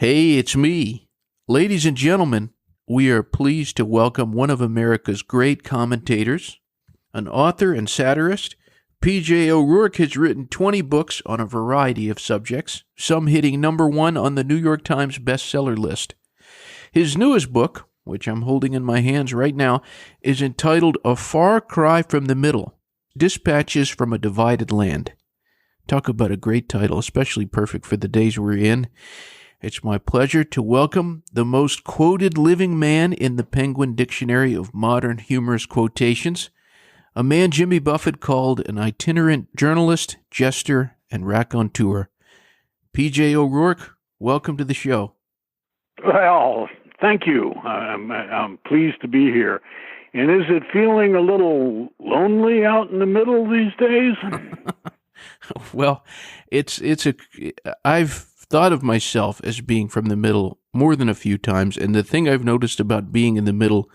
Hey, it's me. Ladies and gentlemen, we are pleased to welcome one of America's great commentators, an author and satirist. P J ORourke has written 20 books on a variety of subjects, some hitting #1 on the New York Times Bestseller list. His newest book, which I'm holding in my hands right now, is entitled A Far Cry from the Middle, Dispatches from a Divided Land. Talk about a great title, especially perfect for the days we're in. It's my pleasure to welcome the most quoted living man in the Penguin Dictionary of Modern Humorous Quotations, a man Jimmy Buffett called an itinerant journalist, jester, and raconteur. P J ORourke, welcome to the show. Well, thank you. I'm pleased to be here. And is it feeling a little lonely out in the middle these days? Well, I've thought of myself as being from the middle more than a few times, and the thing I've noticed about being in the middle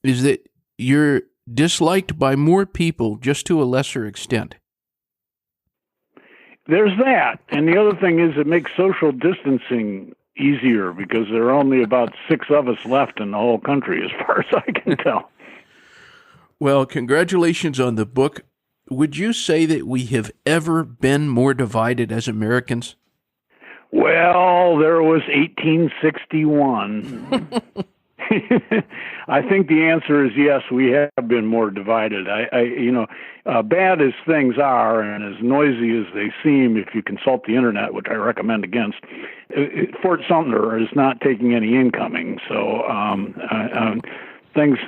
is that you're disliked by more people, just to a lesser extent. There's that. And the other thing is it makes social distancing easier because there are only about 6 of us left in the whole country, as far as I can tell. Well, congratulations on the book. Would you say that we have ever been more divided as Americans? Well, there was 1861. I think the answer is yes, we have been more divided. Bad as things are and as noisy as they seem, if you consult the internet, which I recommend against, Fort Sumter is not taking any incoming. So things.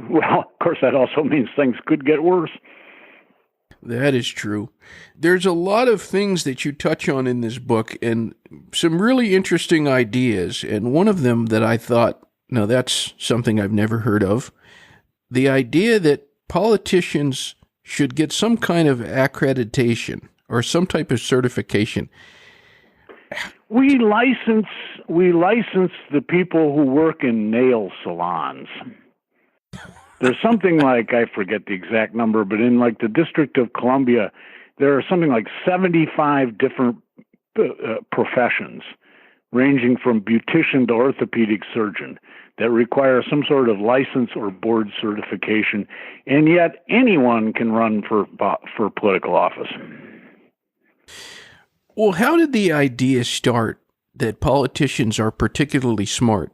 Well, of course, that also means things could get worse. That is true. There's a lot of things that you touch on in this book and some really interesting ideas. And one of them that I thought, now that's something I've never heard of, the idea that politicians should get some kind of accreditation or some type of certification. We license the people who work in nail salons. There's something like, I forget the exact number, but in like the District of Columbia, there are something like 75 different professions, ranging from beautician to orthopedic surgeon, that require some sort of license or board certification, and yet anyone can run for political office. Well, how did the idea start that politicians are particularly smart?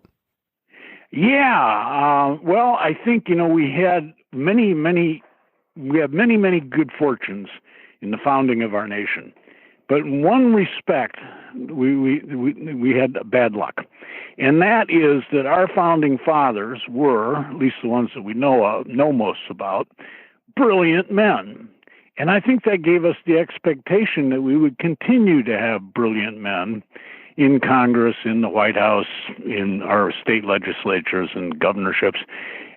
Yeah, well, I think, we had many good fortunes in the founding of our nation. But in one respect, we had bad luck. And that is that our founding fathers were, at least the ones that we know most about, brilliant men. And I think that gave us the expectation that we would continue to have brilliant men in Congress, in the White House, in our state legislatures and governorships,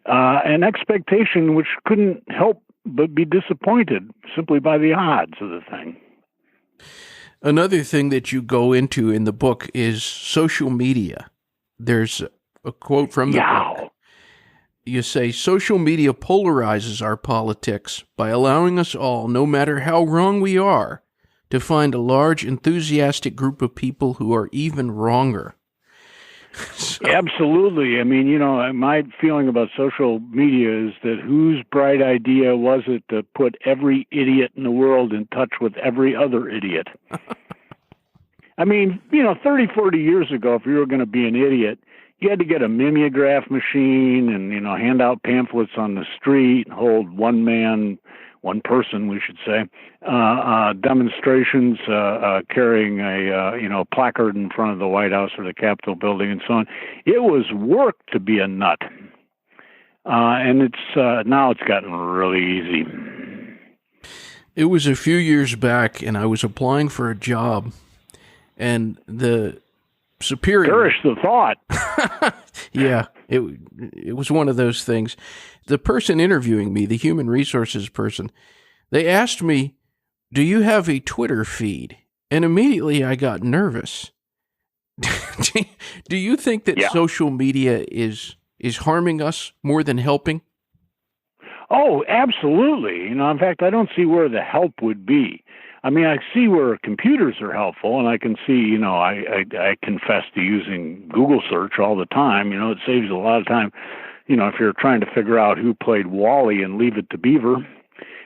an expectation which couldn't help but be disappointed simply by the odds of the thing. Another thing that you go into in the book is social media. There's a quote from the book. You say, social media polarizes our politics by allowing us all, no matter how wrong we are, to find a large, enthusiastic group of people who are even wronger. Absolutely. I mean, my feeling about social media is that whose bright idea was it to put every idiot in the world in touch with every other idiot? I mean, 30, 40 years ago, if you were going to be an idiot, you had to get a mimeograph machine and, hand out pamphlets on the street, hold one person, we should say, demonstrations, carrying a placard in front of the White House or the Capitol building and so on. It was work to be a nut. And now it's gotten really easy. It was a few years back, and I was applying for a job, and the superior... Perish the thought. Yeah, it was one of those things. The person interviewing me, the human resources person, they asked me, "Do you have a Twitter feed?" And immediately I got nervous. Do you think that social media is harming us more than helping? Oh, absolutely. In fact, I don't see where the help would be. I mean, I see where computers are helpful, and I can see, I confess to using Google search all the time. It saves a lot of time. If you're trying to figure out who played Wally and Leave It to Beaver,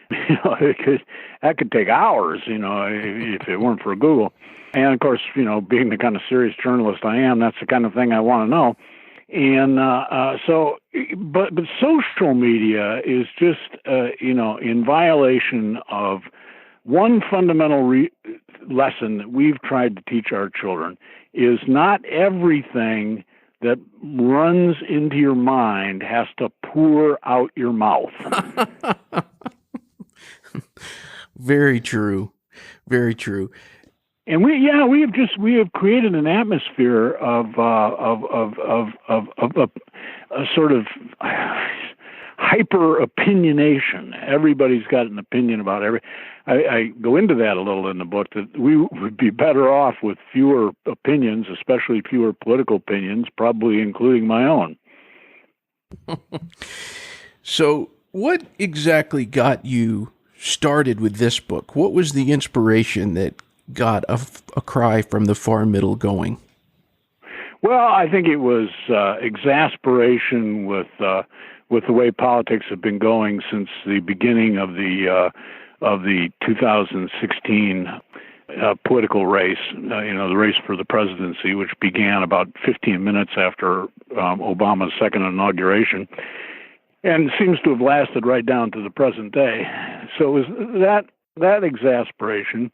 that could take hours, if it weren't for Google. And of course, being the kind of serious journalist I am, that's the kind of thing I want to know. And but social media is just, in violation of one fundamental lesson that we've tried to teach our children is not everything that runs into your mind has to pour out your mouth. Very true. Very true. And we have created an atmosphere of a sort of hyper opinionation. Everybody's got an opinion about I go into that a little in the book, that we would be better off with fewer opinions, especially fewer political opinions, probably including my own. So, what exactly got you started with this book? What was the inspiration that got a cry from the far middle going? Well, I think it was exasperation with the way politics have been going since the beginning of the 2016 political race. The race for the presidency, which began about 15 minutes after Obama's second inauguration, and seems to have lasted right down to the present day. So it was that exasperation.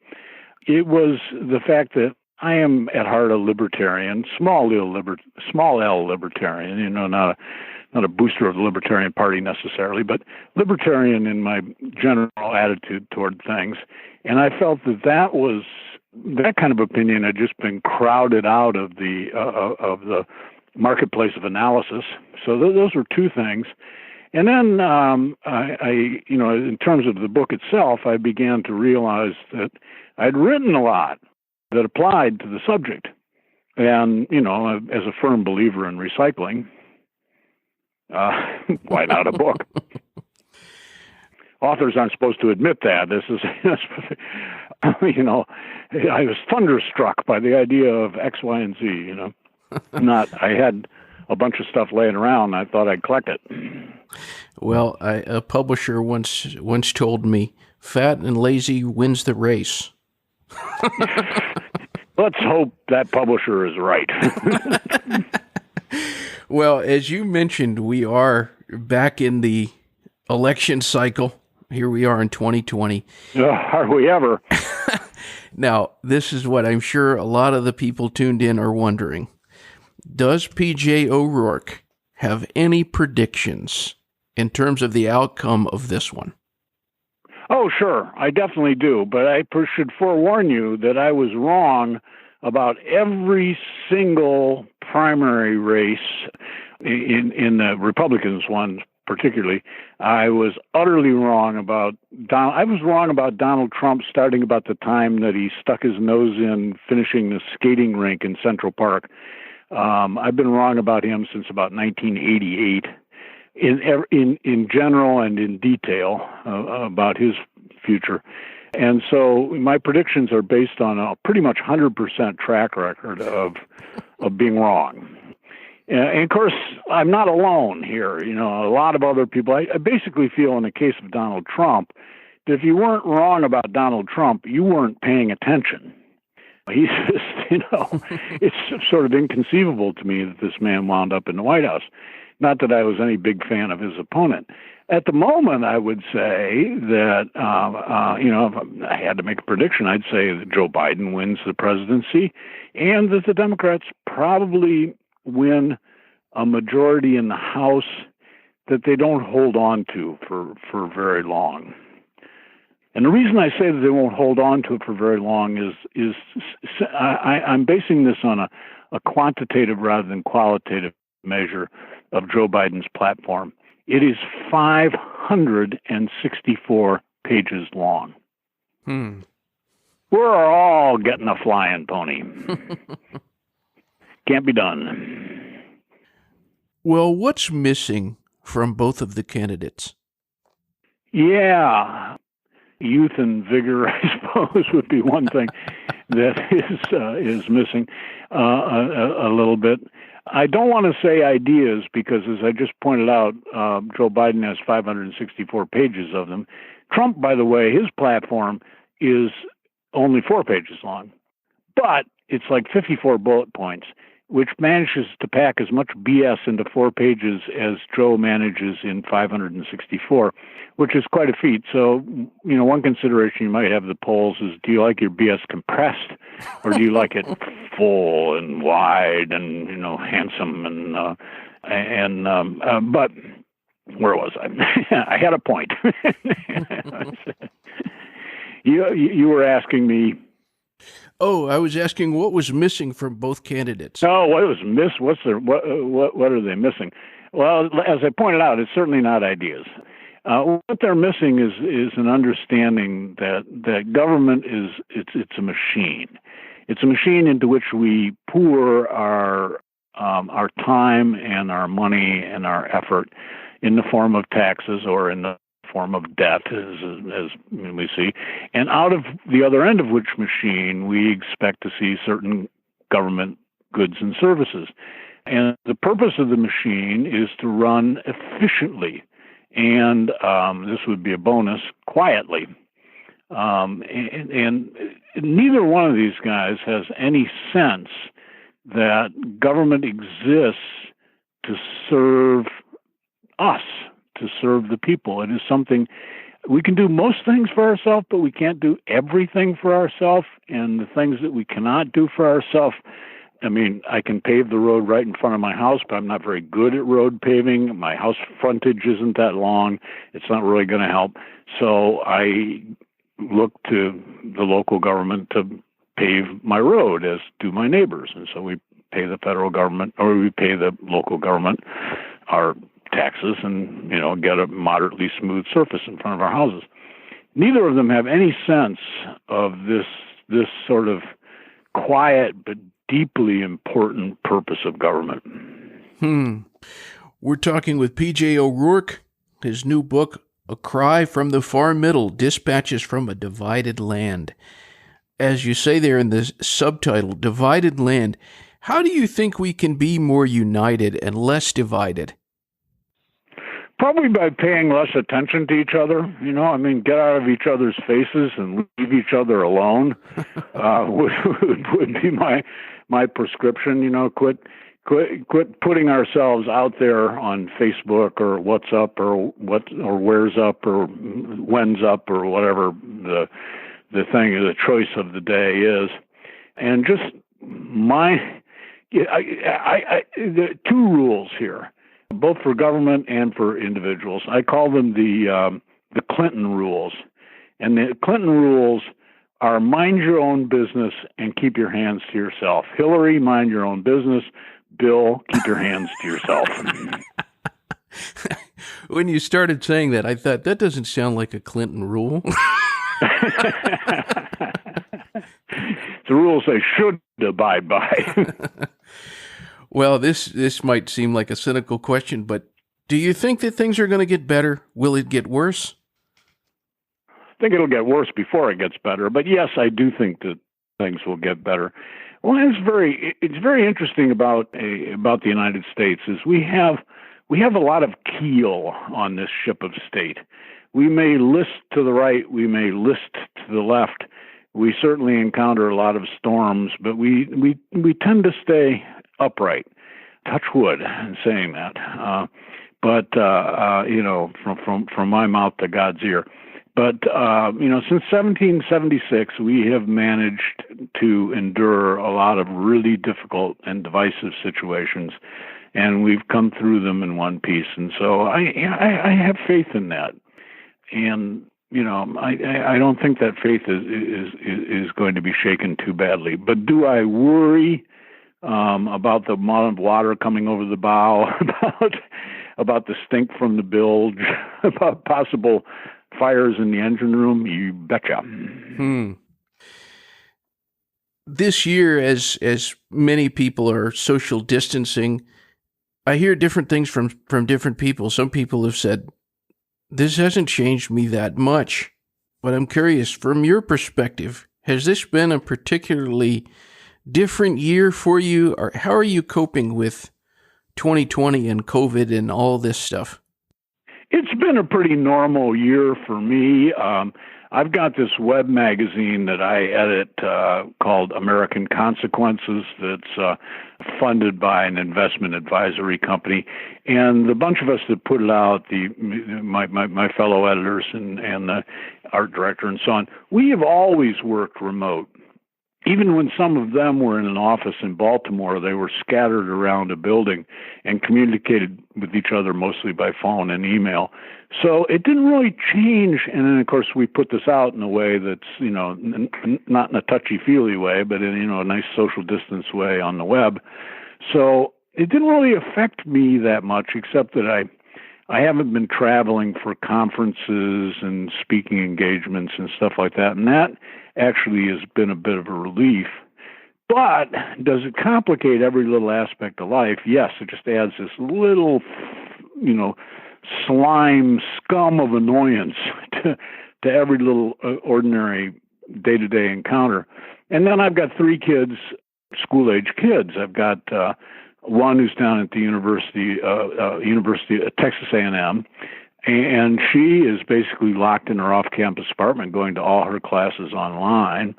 It was the fact that I am at heart a libertarian, small L libertarian, not a booster of the Libertarian Party necessarily, but libertarian in my general attitude toward things. And I felt that kind of opinion had just been crowded out of the marketplace of analysis. So those were two things. And then in terms of the book itself, I began to realize that I'd written a lot that applied to the subject. And, as a firm believer in recycling, why not a book? Authors aren't supposed to admit that. This is, I was thunderstruck by the idea of X, Y, and Z, I had a bunch of stuff laying around. I thought I'd collect it. Well, a publisher once told me, "Fat and lazy wins the race." Let's hope that publisher is right. Well, as you mentioned, we are back in the election cycle. Here we are in 2020. Are we ever? Now, this is what I'm sure a lot of the people tuned in are wondering. Does P J ORourke have any predictions in terms of the outcome of this one? Oh, sure. I definitely do. But I should forewarn you that I was wrong about every single primary race in the Republicans one particularly. I was utterly wrong about I was wrong about Donald Trump starting about the time that he stuck his nose in finishing the skating rink in Central Park. I've been wrong about him since about 1988. In general and in detail about his future. And so my predictions are based on a pretty much 100% track record of being wrong. And of course, I'm not alone here. A lot of other people, I basically feel in the case of Donald Trump, that if you weren't wrong about Donald Trump, you weren't paying attention. He's just, it's sort of inconceivable to me that this man wound up in the White House. Not that I was any big fan of his opponent. At the moment, I would say that, if I had to make a prediction, I'd say that Joe Biden wins the presidency and that the Democrats probably win a majority in the House that they don't hold on to for very long. And the reason I say that they won't hold on to it for very long is I'm basing this on a quantitative rather than qualitative measure of Joe Biden's platform. It is 564 pages long. We're all getting a flying pony. Can't be done. Well, what's missing from both of the candidates? Yeah. Youth and vigor, I suppose, would be one thing that is missing a little bit. I don't want to say ideas because, as I just pointed out, Joe Biden has 564 pages of them. Trump, by the way, his platform is only 4 pages long, but it's like 54 bullet points, which manages to pack as much BS into 4 pages as Joe manages in 564, which is quite a feat. So, one consideration you might have the polls is, do you like your BS compressed, or do you like it full and wide and, handsome but where was I? I had a point. You were asking me. Oh, I was asking what was missing from both candidates. Oh, what was missed? What are they missing? Well, as I pointed out, it's certainly not ideas. What they're missing is an understanding that government it's a machine. It's a machine into which we pour our time and our money and our effort in the form of taxes or in the form of debt, as we see, and out of the other end of which machine we expect to see certain government goods and services. And the purpose of the machine is to run efficiently, and this would be a bonus, quietly. And neither one of these guys has any sense that government exists to serve us, to serve the people. It is something we can do most things for ourselves, but we can't do everything for ourselves. And the things that we cannot do for ourselves, I can pave the road right in front of my house, but I'm not very good at road paving. My house frontage isn't that long. It's not really going to help. So I look to the local government to pave my road, as do my neighbors. And so we pay the federal government, or we pay the local government our taxes and, get a moderately smooth surface in front of our houses. Neither of them have any sense of this sort of quiet but deeply important purpose of government. We're talking with P J ORourke. His new book, A Cry from the Far Middle, Dispatches from a Divided Land. As you say there in the subtitle, Divided Land, how do you think we can be more united and less divided? Probably by paying less attention to each other. Get out of each other's faces and leave each other alone would be my prescription. Quit putting ourselves out there on Facebook or what's up or where's up or when's up or whatever the thing, the choice of the day is, and just the 2 rules here, both for government and for individuals. I call them the Clinton rules. And the Clinton rules are mind your own business and keep your hands to yourself. Hillary, mind your own business. Bill, keep your hands to yourself. When you started saying that, I thought, that doesn't sound like a Clinton rule. It's a rule I should abide by. Well, this might seem like a cynical question, but do you think that things are going to get better? Will it get worse? I think it'll get worse before it gets better. But yes, I do think that things will get better. Well, it's very interesting about the United States is we have a lot of keel on this ship of state. We may list to the right, we may list to the left. We certainly encounter a lot of storms, but we tend to stay upright. Touch wood in saying that. From my mouth to God's ear. But, since 1776, we have managed to endure a lot of really difficult and divisive situations, and we've come through them in one piece. And so I have faith in that. And, I don't think that faith is going to be shaken too badly. But do I worry about the amount of water coming over the bow, about the stink from the bilge, about possible fires in the engine room? You betcha. This year, as many people are social distancing, I hear different things from different people. Some people have said, this hasn't changed me that much. But I'm curious, from your perspective, has this been a particularly different year for you, or how are you coping with 2020 and COVID and all this stuff? It's been a pretty normal year for me. I've got this web magazine that I edit called American Consequences that's funded by an investment advisory company. And the bunch of us that put it out, my fellow editors and the art director and so on, we have always worked remote. Even when some of them were in an office in Baltimore, they were scattered around a building and communicated with each other mostly by phone and email. So it didn't really change. And then, of course, we put this out in a way that's, not in a touchy-feely way, but in, a nice social distance way on the web. So it didn't really affect me that much, except that I haven't been traveling for conferences and speaking engagements and stuff like that. And that actually has been a bit of a relief. But does it complicate every little aspect of life? Yes, it just adds this little, slime scum of annoyance to every little ordinary day-to-day encounter. And then I've got 3 kids, school-age kids. I've got one who's down at the University of Texas A&M, and she is basically locked in her off-campus apartment going to all her classes online.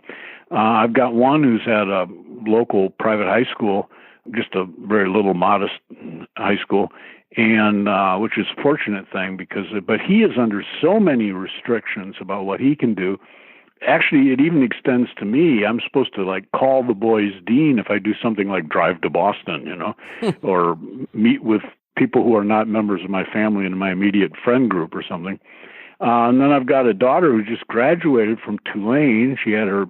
I've got one who's at a local private high school, just a very little modest high school, and which is a fortunate thing but he is under so many restrictions about what he can do. Actually, it even extends to me. I'm supposed to call the boy's dean if I do something like drive to Boston, or meet with people who are not members of my family in my immediate friend group or something. And then I've got a daughter who just graduated from Tulane. She had to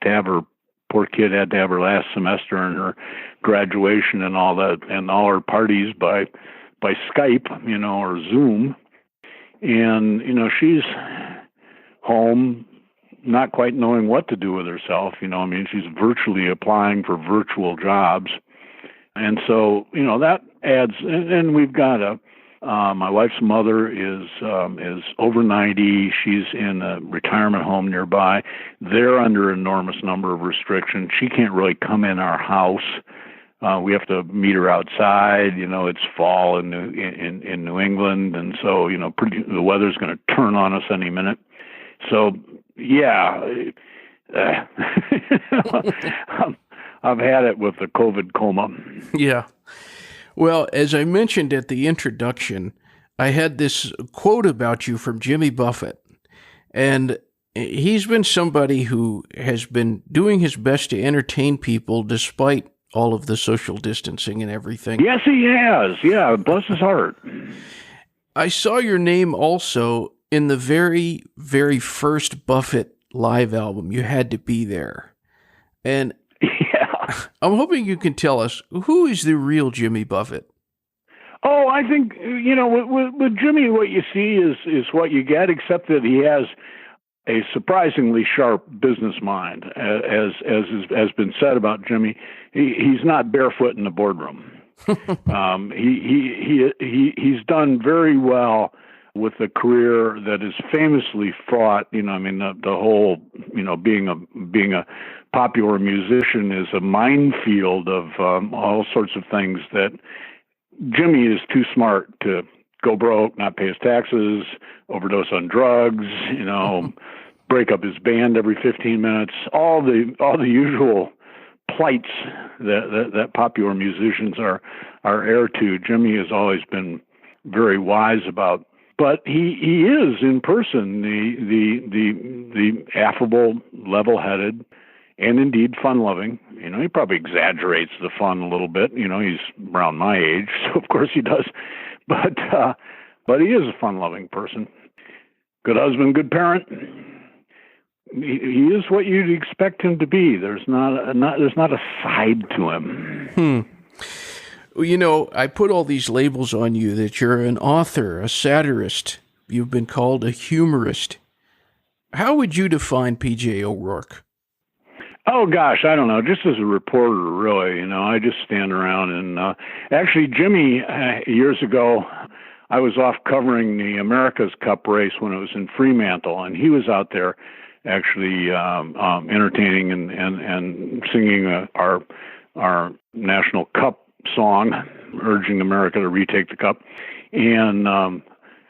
have her last semester and her graduation and all that, and all her parties by Skype, or Zoom. And, she's home, not quite knowing what to do with herself. She's virtually applying for virtual jobs. And so, that adds, and we've got my wife's mother is over 90. She's in a retirement home nearby. They're under an enormous number of restrictions. She can't really come in our house. We have to meet her outside. It's fall in New England, and so the weather's going to turn on us any minute. So yeah, I've had it with the COVID coma. Yeah. Well, as I mentioned at the introduction, I had this quote about you from Jimmy Buffett, and he's been somebody who has been doing his best to entertain people despite all of the social distancing and everything. Yes, he has. Yeah, bless his heart. I saw your name also in the very, very first Buffett live album. You had to be there. And yeah, I'm hoping you can tell us, who is the real Jimmy Buffett? Oh, I think, with Jimmy, what you see is what you get, except that he has a surprisingly sharp business mind. As has been said about Jimmy, he's not barefoot in the boardroom. He's done very well with a career that is famously fraught. The whole, being a popular musician is a minefield of all sorts of things that Jimmy is too smart to go broke, not pay his taxes, overdose on drugs, break up his band every 15 minutes, all the usual plights that popular musicians are heir to. Jimmy has always been very wise about. But he is in person the affable, level-headed, and indeed fun-loving. He probably exaggerates the fun a little bit. He's around my age, so of course he does. But he is a fun-loving person. Good husband, good parent. He is what you'd expect him to be. There's not a side to him. Well, I put all these labels on you that you're an author, a satirist. You've been called a humorist. How would you define P J ORourke? Oh, gosh, I don't know. Just as a reporter, really. I just stand around and actually, Jimmy, years ago, I was off covering the America's Cup race when it was in Fremantle, and he was out there actually entertaining and singing our national cup song, urging America to retake the cup. And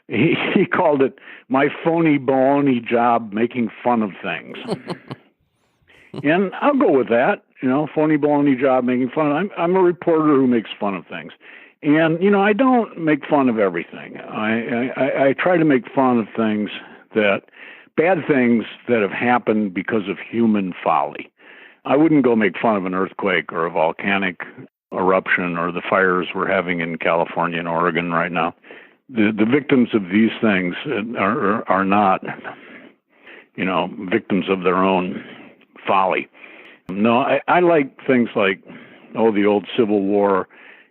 he called it my phony baloney job making fun of things. And I'll go with that, phony baloney job making fun. I'm a reporter who makes fun of things. And, I don't make fun of everything. I try to make fun of bad things that have happened because of human folly. I wouldn't go make fun of an earthquake or a volcanic eruption or the fires we're having in California and Oregon right now. The victims of these things are not, victims of their own folly. No, I like things like, the old Civil War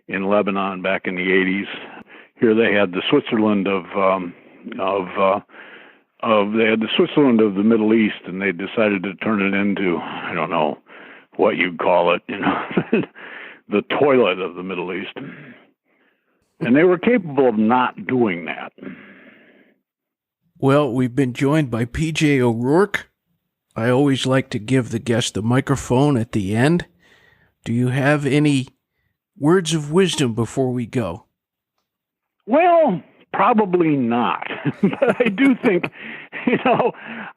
in Lebanon back in the 80s. Here they had the Switzerland of the Middle East, and they decided to turn it into, I don't know what you'd call it, the toilet of the Middle East. And they were capable of not doing that. Well, we've been joined by P J ORourke. I always like to give the guest the microphone at the end. Do you have any words of wisdom before we go? Well, probably not. But I do think,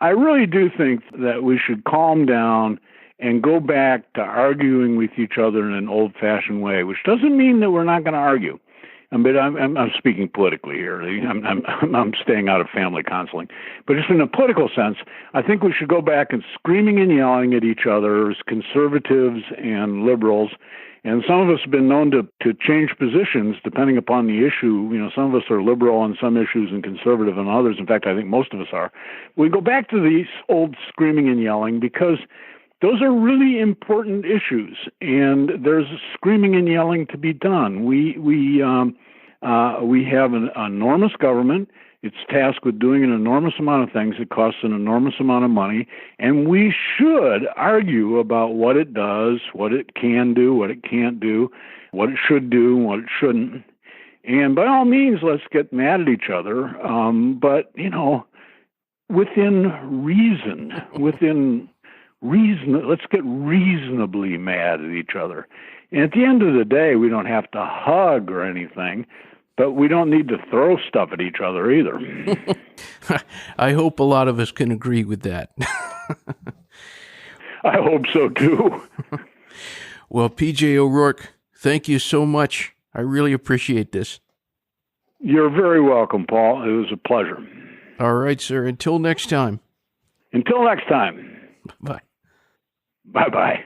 I really do think that we should calm down and go back to arguing with each other in an old-fashioned way, which doesn't mean that we're not going to argue. But I'm speaking politically here. I'm staying out of family counseling. But just in a political sense, I think we should go back and screaming and yelling at each other as conservatives and liberals. And some of us have been known to change positions depending upon the issue. Some of us are liberal on some issues and conservative on others. In fact, I think most of us are. We go back to these old screaming and yelling because those are really important issues, and there's screaming and yelling to be done. We have an enormous government. It's tasked with doing an enormous amount of things. It costs an enormous amount of money, and we should argue about what it does, what it can do, what it can't do, what it should do, and what it shouldn't. And by all means, let's get mad at each other, but within reason. Let's get reasonably mad at each other. And at the end of the day, we don't have to hug or anything, but we don't need to throw stuff at each other either. I hope a lot of us can agree with that. I hope so too. Well, P J ORourke, thank you so much. I really appreciate this. You're very welcome, Paul. It was a pleasure. All right, sir. Until next time. Until next time. Bye. Bye-bye.